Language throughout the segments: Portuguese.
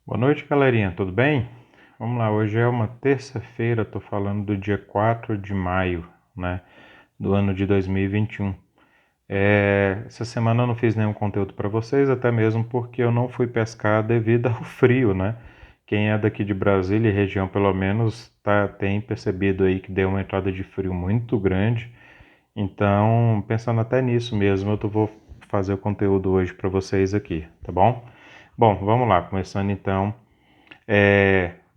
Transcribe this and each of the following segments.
Boa noite, galerinha, tudo bem? Vamos lá, hoje é uma terça-feira, estou falando do dia 4 de maio, né, do ano de 2021. Essa semana eu não fiz nenhum conteúdo para vocês, até mesmo porque eu não fui pescar devido ao frio, né? Quem é daqui de Brasília e região, pelo menos, tem percebido aí que deu uma entrada de frio muito grande. Então, pensando até nisso mesmo, vou fazer o conteúdo hoje para vocês aqui, tá bom? Bom, vamos lá, começando então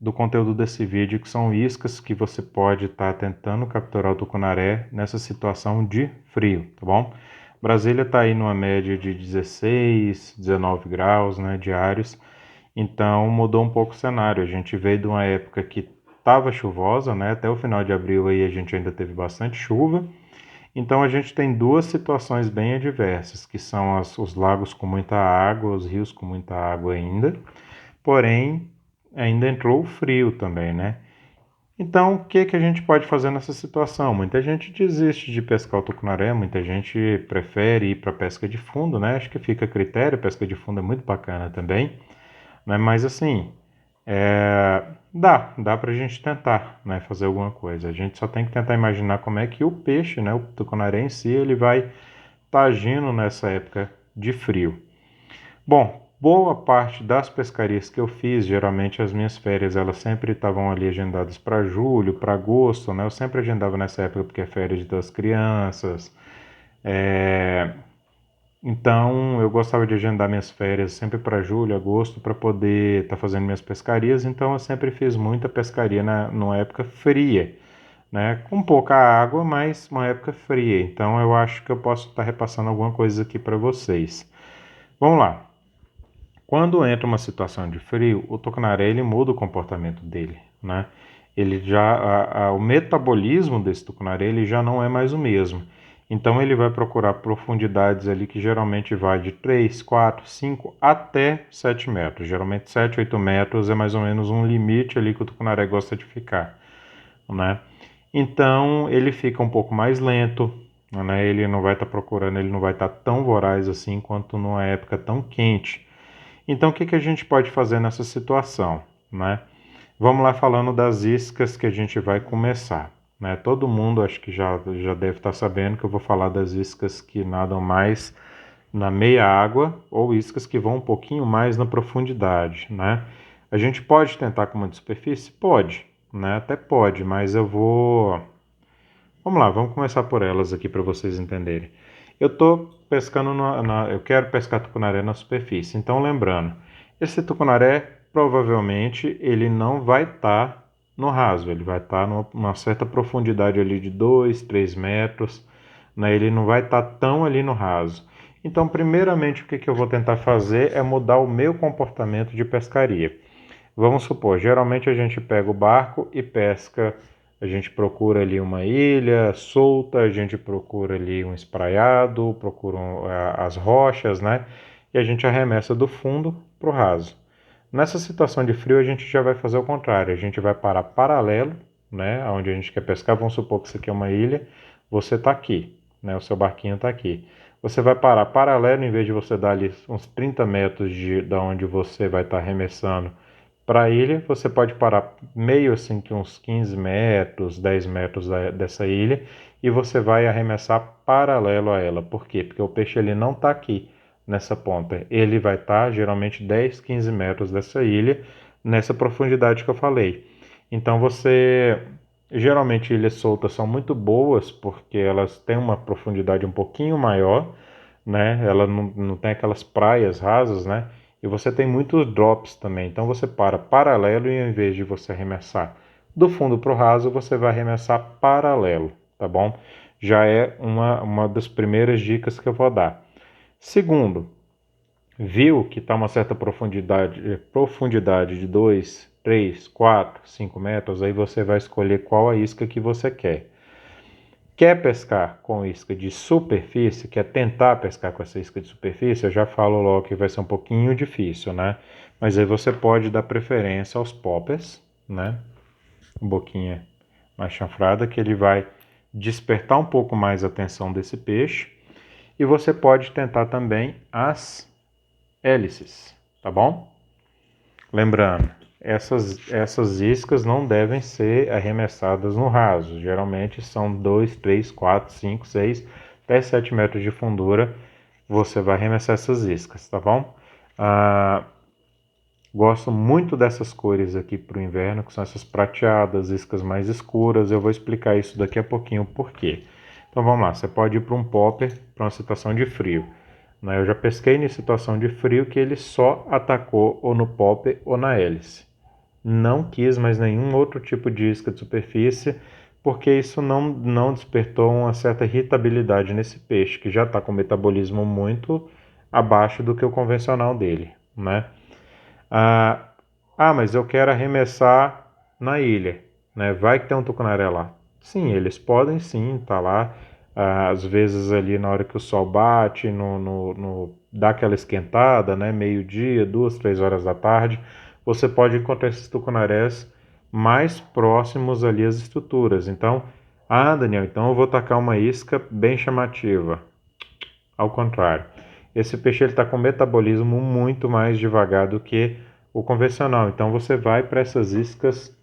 do conteúdo desse vídeo, que são iscas que você pode estar tentando capturar o tucunaré nessa situação de frio, tá bom? Brasília está aí numa média de 16, 19 graus, né, diários, então mudou um pouco o cenário. A gente veio de uma época que estava chuvosa, né, até o final de abril aí a gente ainda teve bastante chuva, então a gente tem duas situações bem adversas, que são os lagos com muita água, os rios com muita água ainda, porém ainda entrou o frio também, né? Então, o que a gente pode fazer nessa situação? Muita gente desiste de pescar o tucunaré, muita gente prefere ir para pesca de fundo, né? Acho que fica a critério, pesca de fundo é muito bacana também, né? Mas assim, dá para a gente tentar, né, fazer alguma coisa. A gente só tem que tentar imaginar como é que o peixe, né, o tucunaré em si, ele vai estar agindo nessa época de frio. Bom, boa parte das pescarias que eu fiz, geralmente as minhas férias, elas sempre estavam ali agendadas para julho, para agosto, né? Eu sempre agendava nessa época porque é férias das crianças. É, Então eu gostava de agendar minhas férias sempre para julho, agosto, para poder estar fazendo minhas pescarias. Então eu sempre fiz muita pescaria numa época fria, né? Com pouca água, mas uma época fria. Então eu acho que eu posso estar repassando alguma coisa aqui para vocês. Vamos lá. Quando entra uma situação de frio, o tucunaré ele muda o comportamento dele, né? Ele já o metabolismo desse tucunaré ele já não é mais o mesmo. Então ele vai procurar profundidades ali que geralmente vai de 3, 4, 5 até 7 metros. Geralmente 7, 8 metros é mais ou menos um limite ali que o tucunaré gosta de ficar, né? Então ele fica um pouco mais lento, né? Ele não vai estar procurando, ele não vai estar tão voraz assim quanto numa época tão quente. Então, o que a gente pode fazer nessa situação, né? Vamos lá falando das iscas que a gente vai começar, né? Todo mundo acho que já deve estar sabendo que eu vou falar das iscas que nadam mais na meia água ou iscas que vão um pouquinho mais na profundidade, né? A gente pode tentar com uma de superfície? Pode, né? Até pode, mas eu vou... Vamos lá, vamos começar por elas aqui para vocês entenderem. Eu estou pescando, eu quero pescar tucunaré na superfície. Então, lembrando, esse tucunaré provavelmente ele não vai estar no raso, ele vai estar numa certa profundidade ali de 2, 3 metros, né? Ele não vai estar tão ali no raso. Então, primeiramente, o que eu vou tentar fazer é mudar o meu comportamento de pescaria. Vamos supor, geralmente a gente pega o barco e pesca, a gente procura ali uma ilha solta, a gente procura ali um espraiado, procura as rochas, né? E a gente arremessa do fundo para o raso. Nessa situação de frio a gente já vai fazer o contrário, a gente vai parar paralelo, né? Onde a gente quer pescar, vamos supor que isso aqui é uma ilha, você está aqui, né? O seu barquinho está aqui. Você vai parar paralelo, em vez de você dar ali uns 30 metros da onde você vai estar arremessando para a ilha, você pode parar meio assim que uns 15 metros, 10 metros dessa ilha e você vai arremessar paralelo a ela. Por quê? Porque o peixe ele não está aqui nessa ponta. Ele vai estar geralmente 10, 15 metros dessa ilha, nessa profundidade que eu falei. Então geralmente ilhas soltas são muito boas porque elas têm uma profundidade um pouquinho maior, né? Ela não tem aquelas praias rasas, né? E você tem muitos drops também. Então você para paralelo e em vez de você arremessar do fundo para o raso, você vai arremessar paralelo, tá bom? Já é uma das primeiras dicas que eu vou dar. Segundo, viu que está uma certa profundidade de 2, 3, 4, 5 metros, aí você vai escolher qual a isca que você quer. Quer pescar com isca de superfície, quer tentar pescar com essa isca de superfície, eu já falo logo que vai ser um pouquinho difícil, né? Mas aí você pode dar preferência aos poppers, né? Boquinha mais chanfrada, que ele vai despertar um pouco mais a atenção desse peixe. E você pode tentar também as hélices, tá bom? Lembrando, essas iscas não devem ser arremessadas no raso. Geralmente são 2, 3, 4, 5, 6, até 7 metros de fundura. Você vai arremessar essas iscas, tá bom? Gosto muito dessas cores aqui para o inverno, que são essas prateadas, iscas mais escuras. Eu vou explicar isso daqui a pouquinho o porquê. Então vamos lá, você pode ir para um popper para uma situação de frio. Eu já pesquei em situação de frio que ele só atacou ou no popper ou na hélice. Não quis mais nenhum outro tipo de isca de superfície, porque isso não despertou uma certa irritabilidade nesse peixe, que já está com o metabolismo muito abaixo do que o convencional dele, né? Mas eu quero arremessar na ilha, né? Vai que tem um tucunaré lá. Sim, eles podem sim estar lá. Às vezes ali na hora que o sol bate, dá aquela esquentada, né? Meio-dia, 2, 3 horas da tarde, você pode encontrar esses tucunarés mais próximos ali às estruturas. Então, Daniel, então eu vou tacar uma isca bem chamativa. Ao contrário, esse peixe está com metabolismo muito mais devagar do que o convencional. Então você vai para essas iscas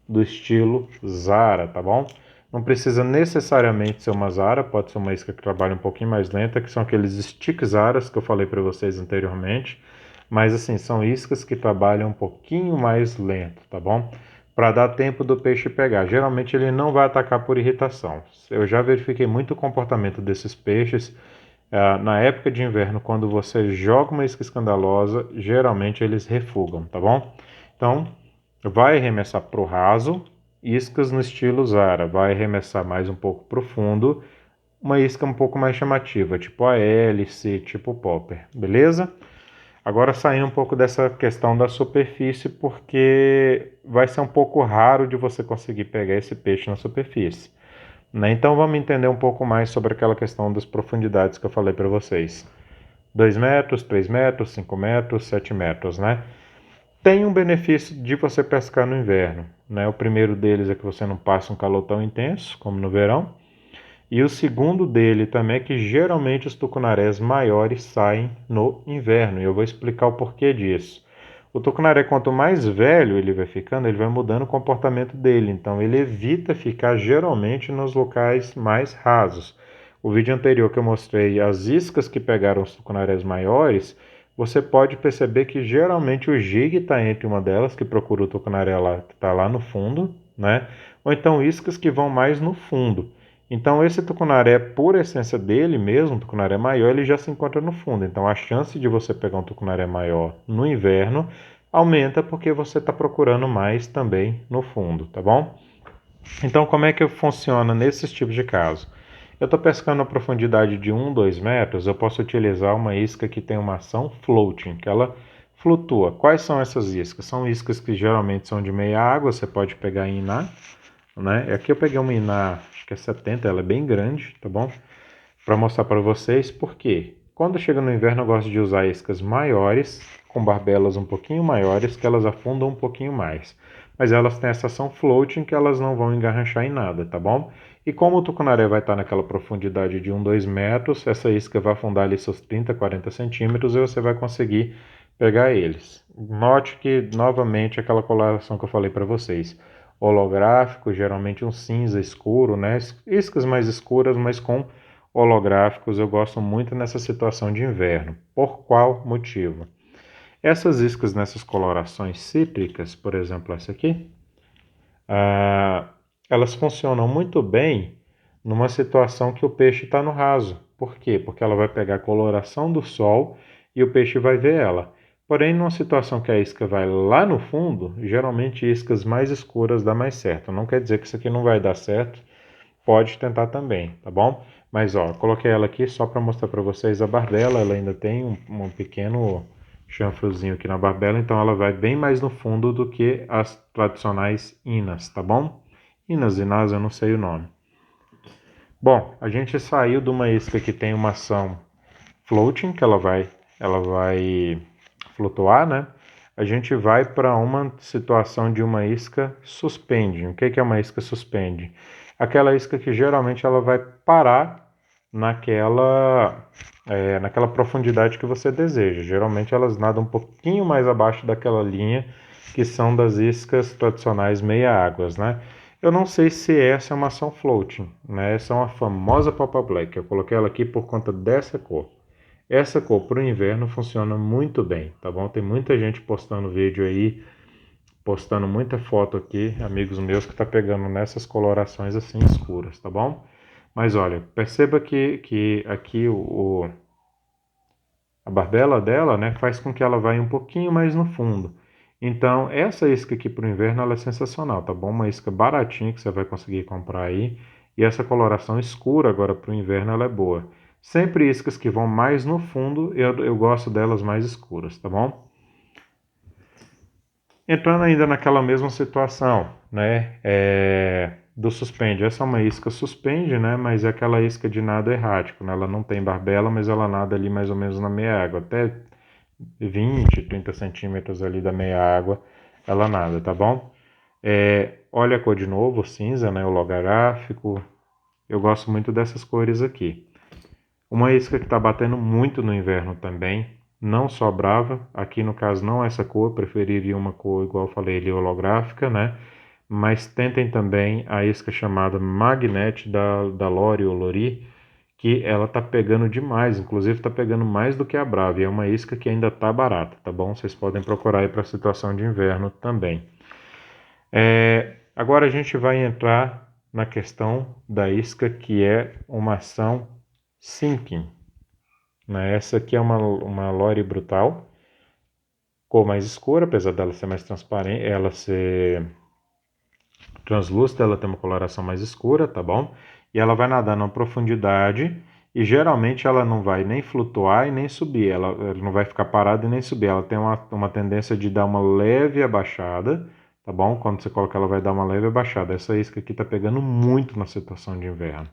do estilo Zara, tá bom? Não precisa necessariamente ser uma Zara, pode ser uma isca que trabalha um pouquinho mais lenta, que são aqueles stick Zaras que eu falei para vocês anteriormente. Mas assim, são iscas que trabalham um pouquinho mais lento, tá bom? Para dar tempo do peixe pegar. Geralmente ele não vai atacar por irritação. Eu já verifiquei muito o comportamento desses peixes. Na época de inverno, quando você joga uma isca escandalosa, geralmente eles refugam, tá bom? Então, vai arremessar para o raso, iscas no estilo Zara. Vai arremessar mais um pouco para o fundo, uma isca um pouco mais chamativa, tipo a hélice, tipo popper, beleza? Agora sair um pouco dessa questão da superfície, porque vai ser um pouco raro de você conseguir pegar esse peixe na superfície, né? Então vamos entender um pouco mais sobre aquela questão das profundidades que eu falei para vocês. 2 metros, 3 metros, 5 metros, 7 metros, né? Tem um benefício de você pescar no inverno, né? O primeiro deles é que você não passa um calor tão intenso como no verão. E o segundo dele também é que geralmente os tucunarés maiores saem no inverno. E eu vou explicar o porquê disso. O tucunaré, quanto mais velho ele vai ficando, ele vai mudando o comportamento dele. Então, ele evita ficar geralmente nos locais mais rasos. O vídeo anterior que eu mostrei as iscas que pegaram os tucunarés maiores, você pode perceber que geralmente o jig está entre uma delas, que procura o tucunaré lá, que está lá no fundo, né? Ou então iscas que vão mais no fundo. Então, esse tucunaré, por essência dele mesmo, um tucunaré maior, ele já se encontra no fundo. Então, a chance de você pegar um tucunaré maior no inverno aumenta porque você está procurando mais também no fundo, tá bom? Então, como é que funciona nesses tipos de caso? Eu estou pescando a profundidade de 1, 2 metros, eu posso utilizar uma isca que tem uma ação floating, que ela flutua. Quais são essas iscas? São iscas que geralmente são de meia água, você pode pegar em Iná, né? Aqui eu peguei uma Iná, acho que é 70, ela é bem grande, tá bom? Para mostrar para vocês por quê. Quando chega no inverno eu gosto de usar iscas maiores, com barbelas um pouquinho maiores, que elas afundam um pouquinho mais. Mas elas têm essa ação floating que elas não vão engarranchar em nada, tá bom? E como o tucunaré vai estar naquela profundidade de 1, 2 metros, essa isca vai afundar ali seus 30, 40 centímetros e você vai conseguir pegar eles. Note que, novamente, aquela coloração que eu falei para vocês. Holográfico, geralmente um cinza escuro, né? Iscas mais escuras, mas com holográficos eu gosto muito nessa situação de inverno. Por qual motivo? Essas iscas nessas colorações cítricas, por exemplo essa aqui, elas funcionam muito bem numa situação que o peixe está no raso. Por quê? Porque ela vai pegar a coloração do sol e o peixe vai ver ela. Porém, numa situação que a isca vai lá no fundo, geralmente iscas mais escuras dá mais certo. Não quer dizer que isso aqui não vai dar certo, pode tentar também, tá bom? Mas ó, coloquei ela aqui só para mostrar para vocês a barbela, ela ainda tem um pequeno chanfrozinho aqui na barbela, então ela vai bem mais no fundo do que as tradicionais inas, tá bom? Inas, inás, eu não sei o nome. Bom, a gente saiu de uma isca que tem uma ação floating, que ela vai flutuar, né? A gente vai para uma situação de uma isca suspende. O que é uma isca suspende? Aquela isca que geralmente ela vai parar naquela profundidade que você deseja. Geralmente elas nadam um pouquinho mais abaixo daquela linha que são das iscas tradicionais meia-águas, né? Eu não sei se essa é uma ação floating, né? Essa é uma famosa Papa Black. Eu coloquei ela aqui por conta dessa cor. Essa cor para o inverno funciona muito bem, tá bom? Tem muita gente postando vídeo aí, postando muita foto aqui, amigos meus que tá pegando nessas colorações assim escuras, tá bom? Mas olha, perceba que aqui a barbela dela, né, faz com que ela vá um pouquinho mais no fundo. Então, essa isca aqui para o inverno ela é sensacional, tá bom? Uma isca baratinha que você vai conseguir comprar aí. E essa coloração escura agora para o inverno ela é boa. Sempre iscas que vão mais no fundo, eu gosto delas mais escuras, tá bom? Entrando ainda naquela mesma situação, né, do suspende. Essa é uma isca suspende, né, mas é aquela isca de nado errático, né? Ela não tem barbela, mas ela nada ali mais ou menos na meia água, até 20, 30 centímetros ali da meia água, ela nada, tá bom? Olha a cor de novo, cinza, né, holográfico. Eu gosto muito dessas cores aqui. Uma isca que está batendo muito no inverno também, não só brava, aqui no caso não essa cor, preferiria uma cor igual eu falei ali, holográfica, né? Mas tentem também a isca chamada Magnet da Lori ou Lori, que ela tá pegando demais, inclusive tá pegando mais do que a Brava, e é uma isca que ainda tá barata, tá bom? Vocês podem procurar aí para a situação de inverno também. Agora a gente vai entrar na questão da isca que é uma ação sinking, né? Essa aqui é uma Lori Brutal, cor mais escura, apesar dela ser mais transparente, ela ser translúcida, ela tem uma coloração mais escura, tá bom? E ela vai nadar numa profundidade e geralmente ela não vai nem flutuar e nem subir, ela não vai ficar parada e nem subir, ela tem uma tendência de dar uma leve abaixada, tá bom? Quando você coloca ela vai dar uma leve abaixada. Essa isca aqui tá pegando muito na situação de inverno,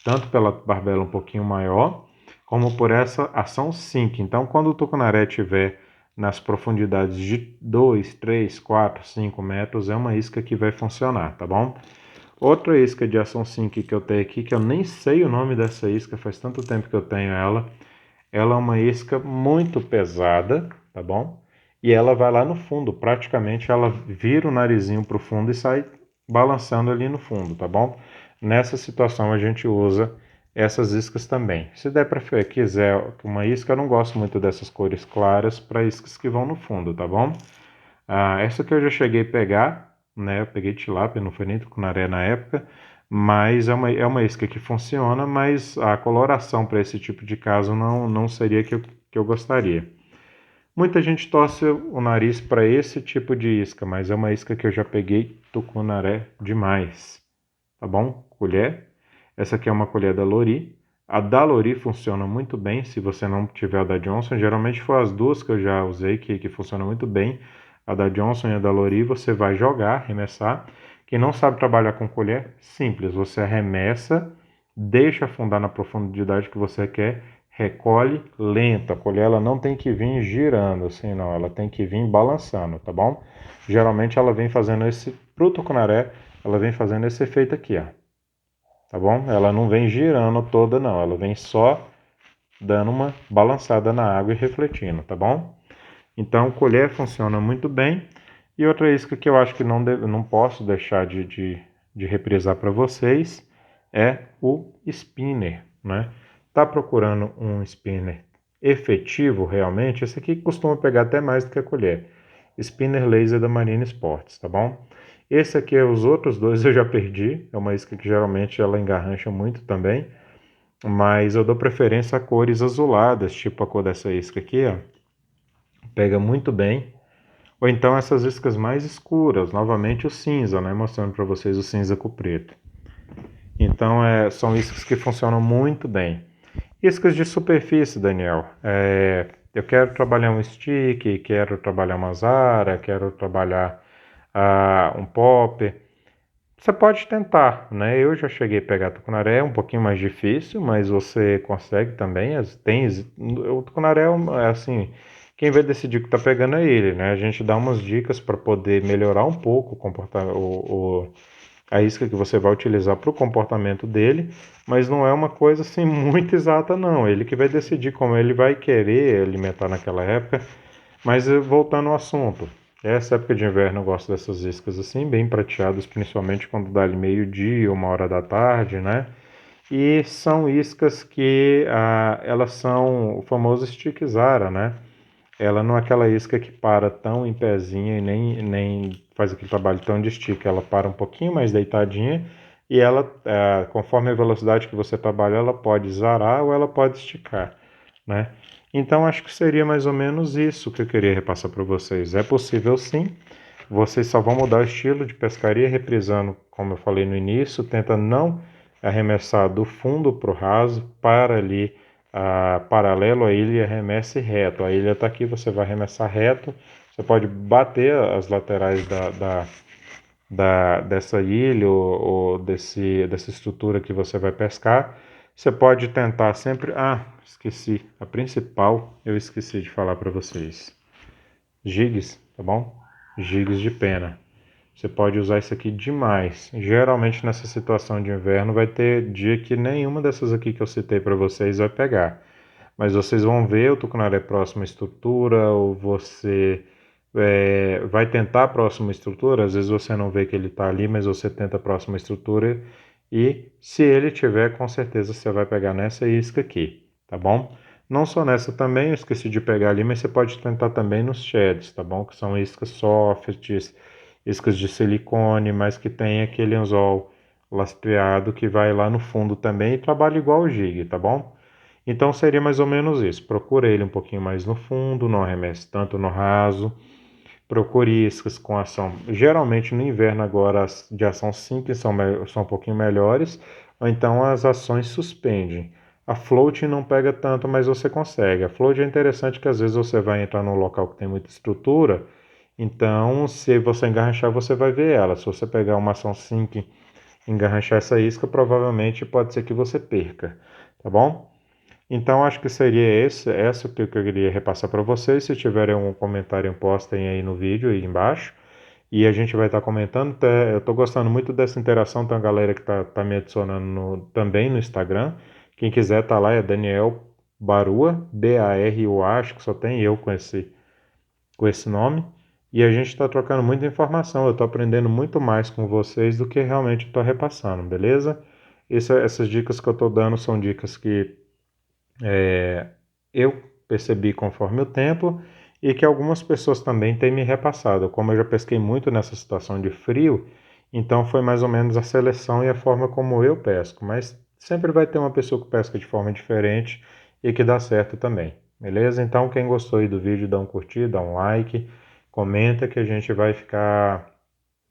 tanto pela barbela um pouquinho maior, como por essa ação sink. Então, quando o tucunaré estiver nas profundidades de 2, 3, 4, 5 metros, é uma isca que vai funcionar, tá bom? Outra isca de ação sink que eu tenho aqui, que eu nem sei o nome dessa isca, faz tanto tempo que eu tenho ela. Ela é uma isca muito pesada, tá bom? E ela vai lá no fundo, praticamente ela vira o narizinho para o fundo e sai balançando ali no fundo, tá bom? Nessa situação a gente usa essas iscas também. Se der para quiser uma isca, eu não gosto muito dessas cores claras para iscas que vão no fundo, tá bom? Essa que eu já cheguei a pegar, né? Eu peguei tilápia, não foi nem tucunaré na época, mas é uma isca que funciona, mas a coloração para esse tipo de caso não seria que eu gostaria. Muita gente torce o nariz para esse tipo de isca, mas é uma isca que eu já peguei tucunaré demais. Tá bom? Colher. Essa aqui é uma colher da Lori. A da Lori funciona muito bem se você não tiver a da Johnson. Geralmente foi as duas que eu já usei que funcionam muito bem. A da Johnson e a da Lori você vai jogar, arremessar. Quem não sabe trabalhar com colher, simples. Você arremessa, deixa afundar na profundidade que você quer, recolhe lento. A colher ela não tem que vir girando assim, não. Ela tem que vir balançando, tá bom? Geralmente ela vem fazendo esse, pro tucunaré, ela vem fazendo esse efeito aqui, ó. Tá bom? Ela não vem girando toda, não. Ela vem só dando uma balançada na água e refletindo, tá bom? Então, colher funciona muito bem. E outra isca que eu acho que não posso deixar de reprisar para vocês é o spinner, né? Tá procurando um spinner efetivo realmente? Esse aqui costuma pegar até mais do que a colher. Spinner laser da Marine Sports, tá bom? Esse aqui, os outros dois eu já perdi. É uma isca que geralmente ela engarrancha muito também. Mas eu dou preferência a cores azuladas, tipo a cor dessa isca aqui, ó. Pega muito bem. Ou então essas iscas mais escuras, novamente o cinza, né? Mostrando para vocês o cinza com o preto. Então são iscas que funcionam muito bem. Iscas de superfície, Daniel. Eu quero trabalhar um stick, quero trabalhar uma Zara, quero trabalhar um pop. Você pode tentar, né? Eu já cheguei a pegar tucunaré, é um pouquinho mais difícil, mas você consegue também. O tucunaré é assim, quem vai decidir o que está pegando é ele, né? A gente dá umas dicas para poder melhorar um pouco o a isca que você vai utilizar para o comportamento dele, mas não é uma coisa assim muito exata não. Ele que vai decidir como ele vai querer alimentar naquela época. Mas voltando ao assunto, essa época de inverno eu gosto dessas iscas assim, bem prateadas, principalmente quando dá ali meio-dia, 1 hora da tarde, né? E são iscas que elas são o famoso stick Zara, né? Ela não é aquela isca que para tão em pezinha e nem faz aquele trabalho tão de estica. Ela para um pouquinho mais deitadinha e ela, conforme a velocidade que você trabalha, ela pode zarar ou ela pode esticar, né? Então acho que seria mais ou menos isso que eu queria repassar para vocês. É possível sim. Vocês só vão mudar o estilo de pescaria reprisando, como eu falei no início, tenta não arremessar do fundo para o raso, para ali paralelo à ilha e arremesse reto. A ilha está aqui, você vai arremessar reto. Você pode bater as laterais dessa ilha ou dessa estrutura que você vai pescar. Você pode tentar sempre. Ah, esqueci. A principal eu esqueci de falar para vocês. Jigs, tá bom? Jigs de pena. Você pode usar isso aqui demais. Geralmente nessa situação de inverno vai ter dia que nenhuma dessas aqui que eu citei para vocês vai pegar. Mas vocês vão ver o tucunaré próximo à estrutura, ou você vai tentar a próxima estrutura, às vezes você não vê que ele está ali, mas você tenta a próxima estrutura e se ele tiver, com certeza você vai pegar nessa isca aqui, tá bom? Não só nessa também, eu esqueci de pegar ali, mas você pode tentar também nos sheds, tá bom? Que são iscas softs, iscas de silicone, mas que tem aquele anzol lastreado que vai lá no fundo também e trabalha igual o jig, tá bom? Então seria mais ou menos isso. Procure ele um pouquinho mais no fundo, não arremesse tanto no raso. Procure iscas com ação. Geralmente no inverno agora as de ação simples são um pouquinho melhores, ou então as ações suspendem. A float não pega tanto, mas você consegue. A float é interessante que às vezes você vai entrar num local que tem muita estrutura, então se você engarranchar você vai ver ela. Se você pegar uma ação simples e engarranchar essa isca, provavelmente pode ser que você perca, tá bom? Então, acho que seria essa que eu queria repassar para vocês. Se tiverem algum comentário, postem aí no vídeo, aí embaixo. E a gente vai estar comentando. Eu estou gostando muito dessa interação. Tem uma galera que tá me adicionando também no Instagram. Quem quiser tá lá é Daniel Barua, Barua, acho que só tem eu com esse nome. E a gente está trocando muita informação. Eu estou aprendendo muito mais com vocês do que realmente estou repassando, beleza? Essas dicas que eu estou dando são dicas que eu percebi conforme o tempo e que algumas pessoas também têm me repassado. Como eu já pesquei muito nessa situação de frio, então foi mais ou menos a seleção e a forma como eu pesco. Mas sempre vai ter uma pessoa que pesca de forma diferente e que dá certo também. Beleza? Então, quem gostou aí do vídeo, dá um curtir, dá um like, comenta que a gente vai ficar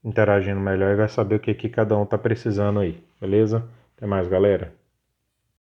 interagindo melhor e vai saber o que cada um está precisando aí. Beleza? Até mais, galera.